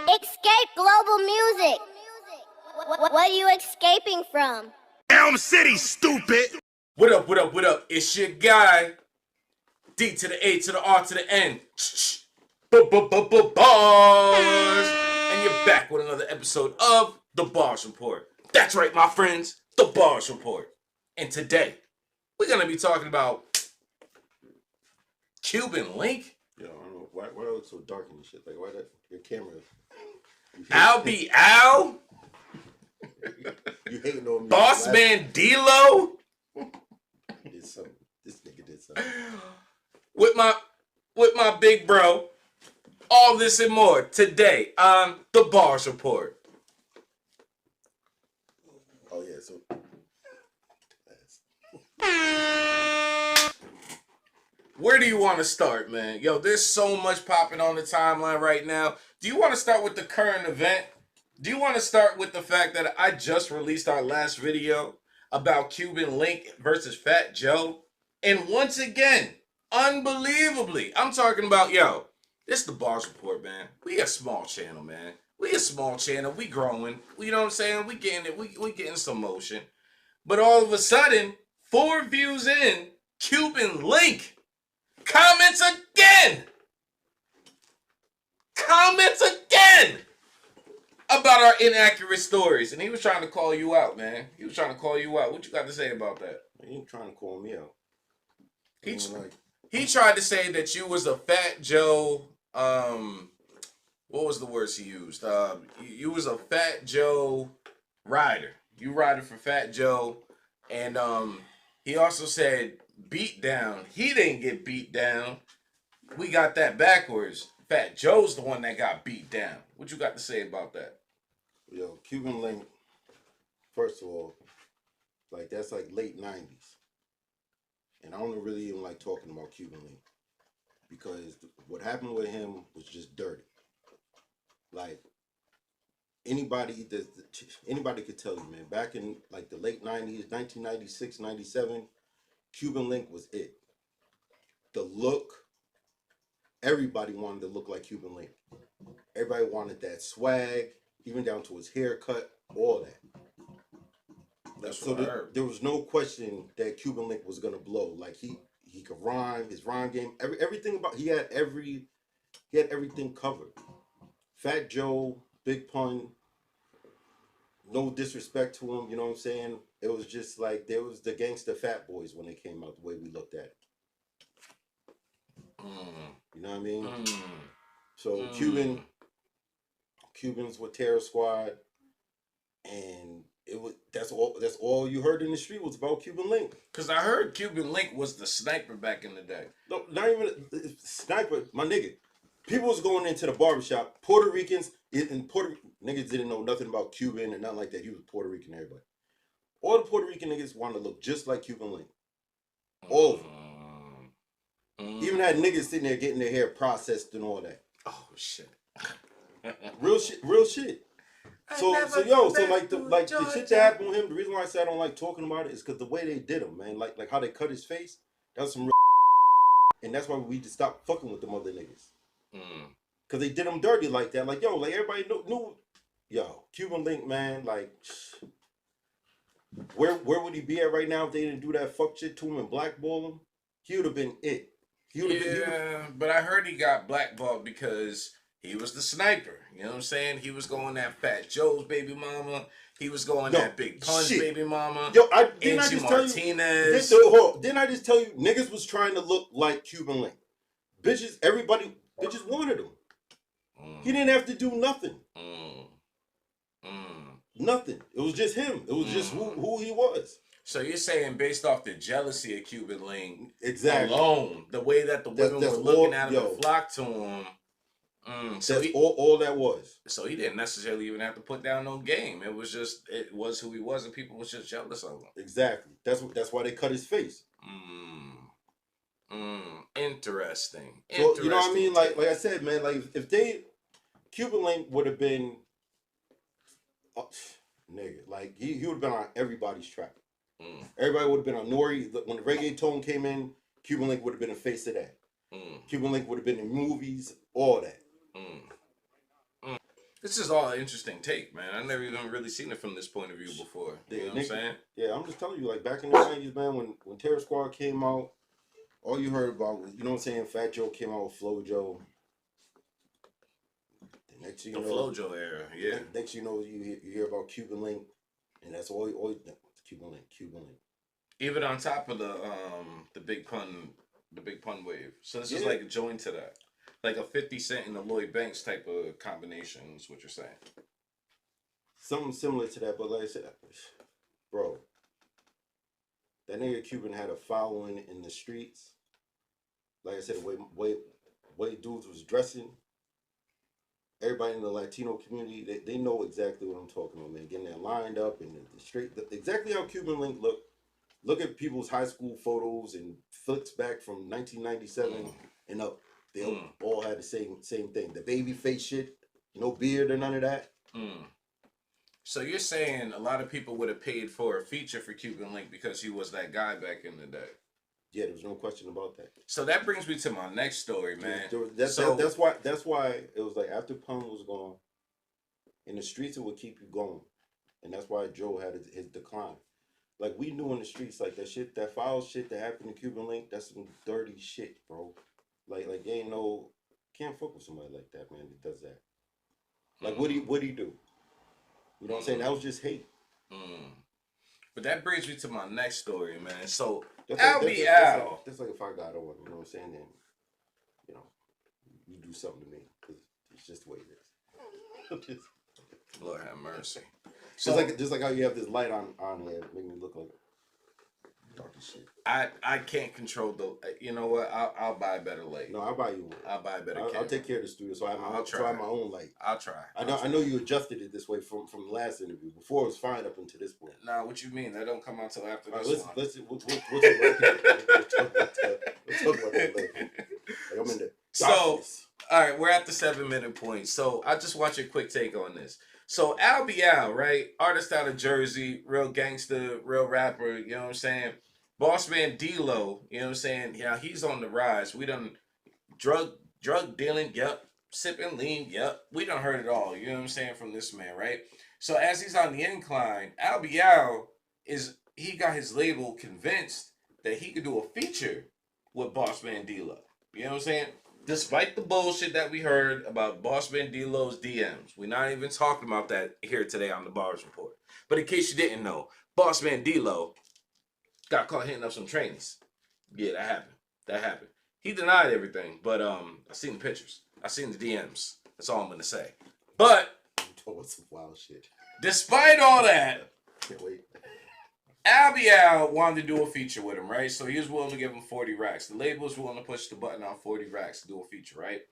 Escape global music. What are you escaping from? Elm City, stupid! What up, what up, what up? It's your guy, D to the A to the R to the N. Bars! And you're back with another episode of The Bars Report. That's right, my friends, The Bars Report. And today, we're going to be talking about Cuban Link. Yo, I don't know. Why I look so dark and shit? Like, why that? Your camera. Albee Al. You hating on me. Bossman DLo. Did something. This nigga did something. With my big bro. All this and more today on The Bars Report. Oh, yeah, so. Where do you want to start, man? Yo, there's so much popping on the timeline right now. Do you want to start with the current event? Do you want to start with the fact that I just released our last video about Cuban Link versus Fat Joe? And once again, unbelievably, I'm talking about, yo, this is The Bars Report, man. We a small channel, man. We a small channel. We growing. You know what I'm saying? We getting it. We getting some motion. But all of a sudden, 4 views in, Cuban Link comments again about our inaccurate stories. And he was trying to call you out, man. He was trying to call you out. What you got to say about that? He ain't trying to call me out. He tried to say that you was a Fat Joe, what was the words he used? You was a Fat Joe rider. You rided for Fat Joe. And he also said beat down. He didn't get beat down. We got that backwards. Fat Joe's the one that got beat down. What you got to say about that? Yo, Cuban Link, first of all, like, that's like late 90s. And I don't really even like talking about Cuban Link. Because what happened with him was just dirty. Like, anybody could tell you, man, back in like the late 90s, 1996, 97, Cuban Link was it. The look, everybody wanted to look like Cuban Link. Everybody wanted that swag, even down to his haircut, all that. So there was no question that Cuban Link was gonna blow. Like he could rhyme, his rhyme game, everything about he had everything covered. Fat Joe, Big Pun, no disrespect to him, you know what I'm saying? It was just like there was the gangster Fat Boys when they came out, the way we looked at it. You know what I mean? So Cubans with Terror Squad, and that's all you heard in the street was about Cuban Link. Cause I heard Cuban Link was the sniper back in the day. No, not even sniper, my nigga. People was going into the barbershop, Puerto Ricans, niggas didn't know nothing about Cuban and nothing like that. He was Puerto Rican, everybody. All the Puerto Rican niggas wanted to look just like Cuban Link. All of them. Even had niggas sitting there getting their hair processed and all that. Oh shit. Real shit. So the shit that happened with him, the reason why I say I don't like talking about it is because the way they did him, man. Like how they cut his face, that was some real and that's why we just stopped fucking with them other niggas. Cause they did him dirty like that. Like, yo, like everybody knew yo, Cuban Link, man, like where would he be at right now if they didn't do that fuck shit to him and blackball him? He would have been it. But I heard he got blackballed because he was the sniper. You know what I'm saying? He was going at Fat Joe's baby mama. He was going at Big Pun's baby mama. Yo, didn't I just tell you? Didn't I just tell you niggas was trying to look like Cuban Link? Bitches wanted him. He didn't have to do nothing. Nothing. It was just him. It was just who he was. So you're saying based off the jealousy of Cuban Link alone, the way that the women were looking at him and flocked to him. That's all that was. So he didn't necessarily even have to put down no game. It was who he was, and people was just jealous of him. Exactly. That's why they cut his face. Interesting. So, you know what I mean? Like I said, man, like if Cuban Link would have been, nigga, like he would have been on everybody's track. Everybody would have been on Nori. When the reggaeton came in, Cuban Link would have been the face of that. Cuban Link would have been in movies, all that. This is all an interesting take, man. I never even really seen it from this point of view before. You know what I'm saying? Yeah, I'm just telling you, like back in the 90s, man, when Terror Squad came out, all you heard about was, you know what I'm saying, Fat Joe came out with Flo Joe. The next you The know, Flojo era, yeah. Next you know, you hear about Cuban Link, and that's all Cuban Link. Even on top of the big pun wave. So this is like a joint to that. Like a 50 Cent and the Lloyd Banks type of combination is what you're saying. Something similar to that, but like I said, bro, that nigga Cuban had a following in the streets. Like I said, the way dudes was dressing. Everybody in the Latino community, they know exactly what I'm talking about, man. Getting that lined up and exactly how Cuban Link looked. Look at people's high school photos and flicks back from 1997 and up. They all had the same thing. The baby face shit, no beard or none of that. So you're saying a lot of people would have paid for a feature for Cuban Link because he was that guy back in the day. Yeah, there's no question about that. So that brings me to my next story, man. That's why it was like after Pun was gone, in the streets it would keep you going, and that's why Joe had his decline. Like we knew in the streets, like that shit, that foul shit that happened to Cuban Link, that's some dirty shit, bro. Like ain't no, can't fuck with somebody like that, man. That does that. Like what do you do? You know what I'm saying? That was just hate. But that brings me to my next story, man. So Albee, that's like if I got on, you know what I'm saying? Then, you know, you do something to me because it's just the way it is. Lord have mercy. So just like how you have this light on here, make me look like dark as shit. I can't control the. You know what? I'll buy a better light. No, I'll buy you one. I'll buy a better. I'll take care of the studio, so I have my own light. I'll try. I know you adjusted it this way from the last interview. Before it was fine up until this point. Nah, what you mean? That don't come out till after this one. We'll talk about that later. Like, I'm in the darkness. All right, we're at the 7-minute point. So I just want your quick take on this. So Albee, right? Artist out of Jersey, real gangster, real rapper, you know what I'm saying? Bossman DLo, you know what I'm saying? Yeah, he's on the rise. We done drug dealing, yep. Sipping lean, yep. We done heard it all, you know what I'm saying, from this man, right? So as he's on the incline, Albee he got his label convinced that he could do a feature with Bossman DLo. You know what I'm saying? Despite the bullshit that we heard about Bossman DLo's DMs, we're not even talking about that here today on the Bars Report. But in case you didn't know, Bossman DLo got caught hitting up some trainers. Yeah, that happened. He denied everything, but I seen the pictures. I seen the DMs. That's all I'm gonna say. But I'm talking about some wild shit. Despite all that, Can't wait. Albee wanted to do a feature with him, right? So he was willing to give him 40 racks. The label was willing to push the button on 40 racks to do a feature, right?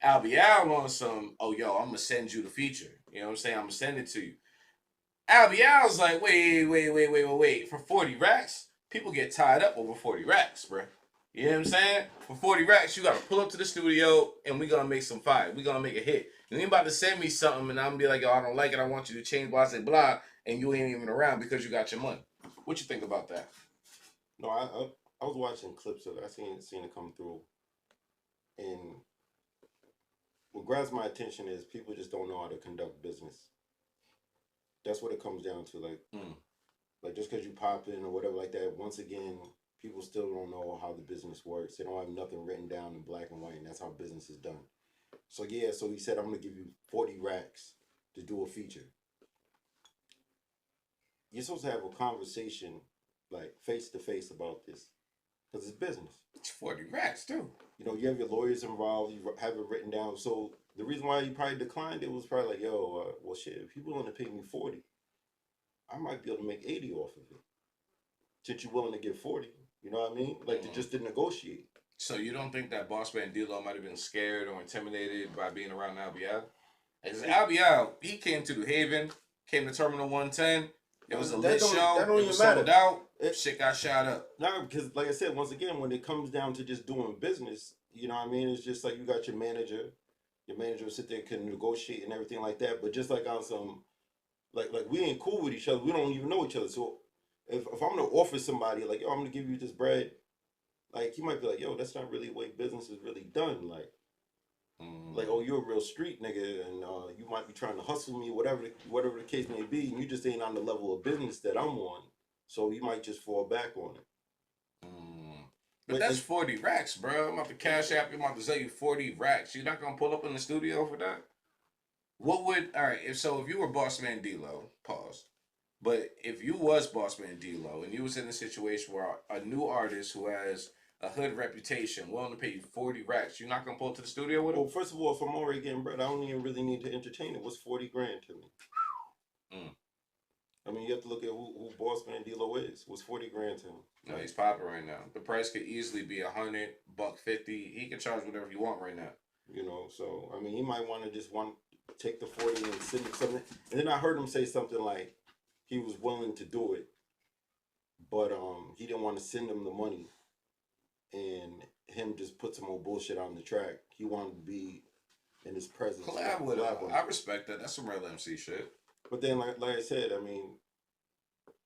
Albee on some, oh, yo, I'm going to send you the feature. You know what I'm saying? I'm going to send it to you. Albee was like, wait. For 40 racks, people get tied up over 40 racks, bro. You know what I'm saying? For 40 racks, you got to pull up to the studio and we're going to make some fire. We're going to make a hit. And you about to send me something and I'm going to be like, yo, I don't like it. I want you to change blah, say blah. And you ain't even around because you got your money. What you think about that? No, I was watching clips of it. I seen it come through. And what grabs my attention is people just don't know how to conduct business. That's what it comes down to. Like just because you pop in or whatever like that, once again, people still don't know how the business works. They don't have nothing written down in black and white, and that's how business is done. So yeah, so he said, I'm going to give you 40 racks to do a feature. You're supposed to have a conversation, like face to face about this, because it's business. It's 40 racks too. You know, you have your lawyers involved. You have it written down. So the reason why you probably declined it was probably like, yo, well, shit. If you're willing to pay me 40, I might be able to make 80 off of it. Since you're willing to give 40, you know what I mean? Like to negotiate. So you don't think that Bossman DLo might have been scared or intimidated by being around Albee? Because Albee, he came to the Haven, came to Terminal 110. It was a lit show. That don't it even was matter. sold out. Shit got shot up. No, because like I said, once again, when it comes down to just doing business, you know what I mean? It's just like you got your manager. Your manager will sit there and can negotiate and everything like that. But just like on some, like we ain't cool with each other. We don't even know each other. So if I'm going to offer somebody, like, yo, I'm going to give you this bread, like, he might be like, yo, that's not really the way business is really done. Like, Like, oh, you're a real street nigga, and you might be trying to hustle me, whatever the case may be, and you just ain't on the level of business that I'm on, so you might just fall back on it. But that's 40 racks, bro. I'm about to cash app you. I'm about to sell you 40 racks. You're not gonna pull up in the studio for that? What would if you were Bossman DLo, pause. But if you was Bossman DLo and you was in a situation where a new artist who has a hood reputation willing to pay you 40 racks, you're not gonna pull up to the studio with him? Well, first of all, if I'm already getting bread, I don't even really need to entertain it. What's 40 grand to me? I mean, you have to look at who Bossman DLo is. What's 40 grand to him? No, he's popping right now. The price could easily be $100, $150. He can charge whatever you want right now. You know, so I mean, he might want to just take the 40 and send him something. And then I heard him say something like he was willing to do it, but he didn't want to send him the money and him just put some old bullshit on the track. He wanted to be in his presence. Collab with him. I respect that. That's some real MC shit. But then, like I said, I mean,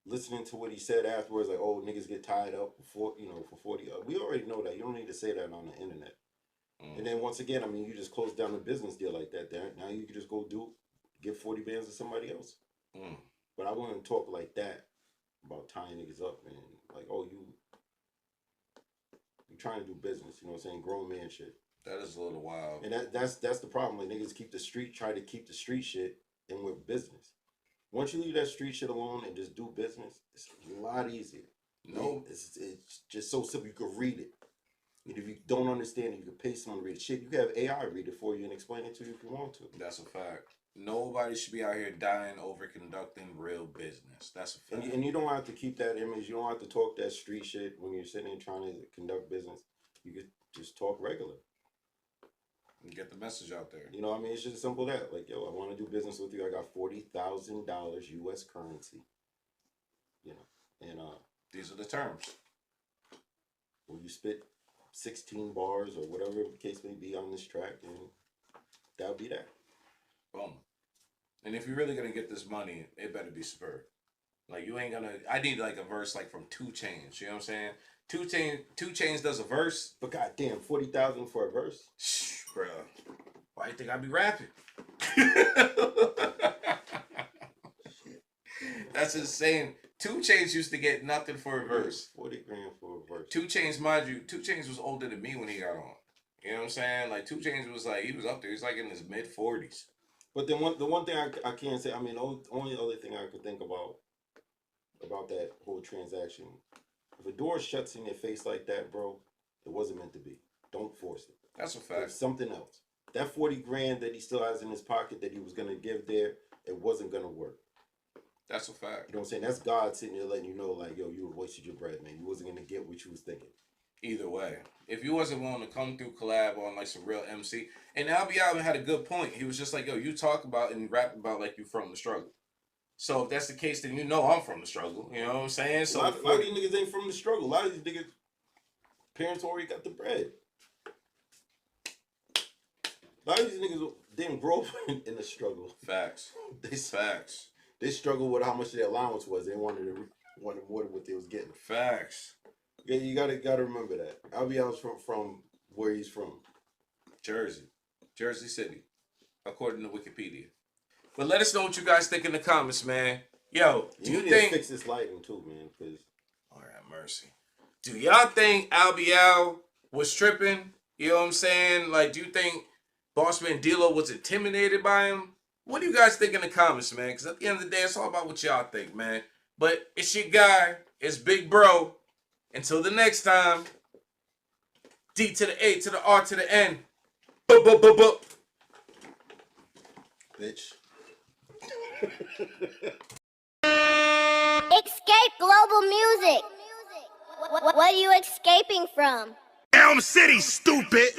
listening to what he said afterwards, like, oh, niggas get tied up for 40. We already know that. You don't need to say that on the internet. And then once again, I mean, you just close down a business deal like that, Darin. Now you can just go give 40 bands to somebody else. But I wouldn't talk like that about tying niggas up, man. Like, oh, you trying to do business, you know what I'm saying? Grown man shit. That is a little wild. And that's the problem. Like, niggas try to keep the street shit and with business. Once you leave that street shit alone and just do business, it's a lot easier. No, it's just so simple. You can read it. And if you don't understand it, you can pay someone to read it. Shit, you can have AI read it for you and explain it to you if you want to. That's a fact. Nobody should be out here dying over conducting real business. That's a fact. And you don't have to keep that image. You don't have to talk that street shit when you're sitting there trying to conduct business. You could just talk regular. And get the message out there. You know what I mean? It's just simple that. Like, yo, I want to do business with you. I got $40,000 U.S. currency. You know, and these are the terms. Will you spit 16 bars or whatever the case may be on this track, and that'll be that. Boom. And if you're really gonna get this money, it better be superb. Like, you ain't gonna. I need like a verse like from 2 Chainz. You know what I'm saying? 2 Chainz does a verse. But goddamn, 40,000 for a verse, bro. Why you think I be rapping? That's insane. 2 Chainz used to get nothing for a verse. 40 grand for a verse. 2 Chainz, mind you, 2 Chainz was older than me when he got on. You know what I'm saying? Like, 2 Chainz was like, he was up there. He's like in his mid-40s. But then the one thing I can't say, I mean, the only other thing I could think about that whole transaction, if a door shuts in your face like that, bro, it wasn't meant to be. Don't force it. That's a fact. There's something else. That 40 grand that he still has in his pocket that he was going to give there, it wasn't going to work. That's a fact. You know what I'm saying? That's God sitting there letting you know, like, yo, you wasted your bread, man. You wasn't going to get what you was thinking. Either way, if you wasn't willing to come through collab on like some real MC, and Albee had a good point. He was just like, yo, you talk about and rap about like you from the struggle. So if that's the case, then you know I'm from the struggle. You know what I'm saying? So a lot of these niggas ain't from the struggle. A lot of these niggas, parents already got the bread. A lot of these niggas didn't grow up in the struggle. Facts. Facts. They struggled with how much their allowance was. They wanted more than what they was getting. Facts. Yeah, you gotta remember that. Albee from where he's from. Jersey City, according to Wikipedia. But let us know what you guys think in the comments, man. Yo, do you think... fix this lighting too, man, because... All right, mercy. Do y'all think Albee was tripping? You know what I'm saying? Like, do you think Bossman DLo was intimidated by him? What do you guys think in the comments, man? Because at the end of the day, it's all about what y'all think, man. But it's your guy. It's Big Bro. Until the next time, D to the A to the R to the N. Bitch. Escape global music. What are you escaping from? Elm City, stupid.